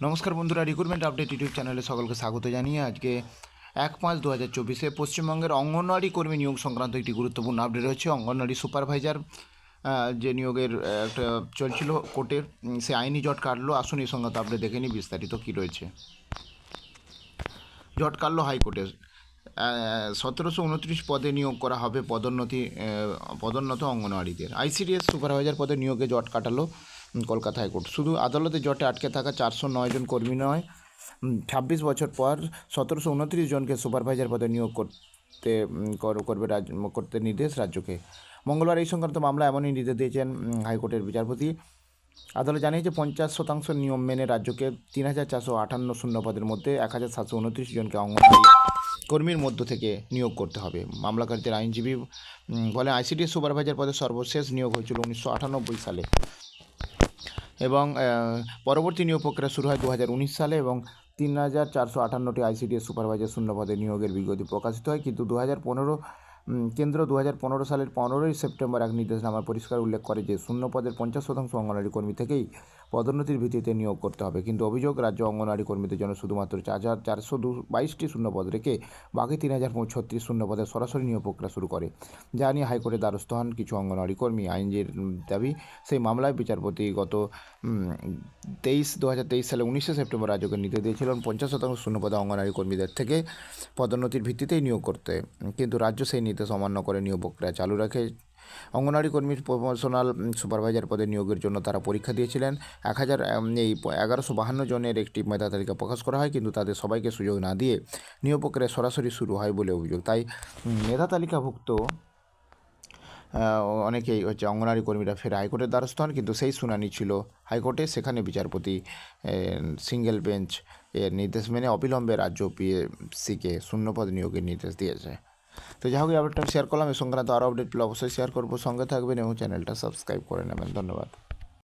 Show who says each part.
Speaker 1: নমস্কার বন্ধুরা, recruitment update YouTube চ্যানেলে সকলকে স্বাগত জানিয়ে আজকে 1-5-2024 পশ্চিমবঙ্গের অঙ্গনওয়াড়ি কর্মী নিয়োগ সংক্রান্ত একটি গুরুত্বপূর্ণ আপডেট রয়েছে। অঙ্গনওয়াড়ি সুপারভাইজার যে নিয়োগের একটা চলছিল কোর্টের, সে আইনি জট কাটলো। আসুন এই সংক্রান্ত আপডেট দেখে নিই বিস্তারিত কী রয়েছে। জট কাটলো হাইকোর্টের। 1729 পদে নিয়োগ করা হবে পদোন্নত অঙ্গনওয়াড়িদের। আইসিডিএস সুপারভাইজার পদে নিয়োগে জট কাটালো কলকাতা হাইকোর্ট। শুধু আদালতে জটে আটকে থাকা 409 জন কর্মী নয়, 26 বছর পর 1729 জনকে সুপারভাইজার পদে নিয়োগ করতে নির্দেশ রাজ্যকে। মঙ্গলবার এই সংক্রান্ত মামলা এমনই নির্দেশ দিয়েছেন হাইকোর্টের বিচারপতি। আদালত জানিয়েছে 50% নিয়ম মেনে রাজ্যকে 3458 শূন্য পদের মধ্যে 1729 জনকে অঙ্গনওয়াড়ি কর্মীর মধ্য থেকে নিয়োগ করতে হবে। মামলাকারীদের আইনজীবী বলেন, আইসিডিএস সুপারভাইজার পদে সর্বশেষ নিয়োগ হয়েছিল 1998 সালে এবং পরবর্তী নিয়োগ প্রক্রিয়া শুরু হয় 2019 সালে এবং 3458টি আইসিডিএস সুপারভাইজার শূন্য পদে নিয়োগের বিজ্ঞপ্তি প্রকাশিত হয়। কিন্তু কেন্দ্র 2015 সালের 15ই সেপ্টেম্বর এক নির্দেশনামা পরিষ্কার উল্লেখ করে যে শূন্য পদের 50% অঙ্গনওয়াড়ি কর্মী থেকেই পদোন্নতির ভিত্তিতে নিয়োগ করতে হবে। কিন্তু অভিযোগ, রাজ্য অঙ্গনওয়াড়ি কর্মীদের জন্য শুধুমাত্র 4422টি শূন্য পদ রেখে বাকি 3036 শূন্য পদে সরাসরি নিয়োগ প্রক্রিয়া শুরু করে, যা নিয়ে হাইকোর্টের দ্বারস্থ হন কিছু অঙ্গনওয়াড়ি কর্মী। আইনজীবীর দাবি, সেই মামলায় বিচারপতি গত 2023 সালে 19 সেপ্টেম্বর রাজ্যকে নির্দেশ দিয়েছিলেন 50% শূন্যপদে অঙ্গনওয়াড়ি কর্মীদের থেকে পদোন্নতির ভিত্তিতেই নিয়োগ করতে, কিন্তু রাজ্য সেই নির্দেশ অমান্য করে নিয়োগ প্রক্রিয়া চালু রাখে। অঙ্গনওয়াড়ি কর্মীর প্রমোশনাল সুপারভাইজার পদে নিয়োগের জন্য তারা পরীক্ষা দিয়েছিলেন। 1152 জনের একটি মেধা তালিকা প্রকাশ করা হয়, কিন্তু তাদের সবাইকে সুযোগ না দিয়ে নিয়োগ প্রক্রিয়া সরাসরি শুরু হয় বলে অভিযোগ। তাই মেধা তালিকাভুক্ত অনেকেই অঙ্গনওয়াড়ি কর্মীরা ফের হাইকোর্টের দ্বারস্থ হন, কিন্তু সেই শুনানি ছিল হাইকোর্টে। সেখানে বিচারপতি সিঙ্গেল বেঞ্চ এর নির্দেশ মেনে অবিলম্বে রাজ্য পিএসসিকে শূন্যপদ নিয়োগের নির্দেশ দিয়েছে। তো যাই হোক, এই আপডেটটা শেয়ার করলাম। এ সংক্রান্ত আরও আপডেট পেলে অবশ্যই শেয়ার করবো। সঙ্গে থাকবেন এবং চ্যানেলটা সাবস্ক্রাইব করে নেবেন। ধন্যবাদ।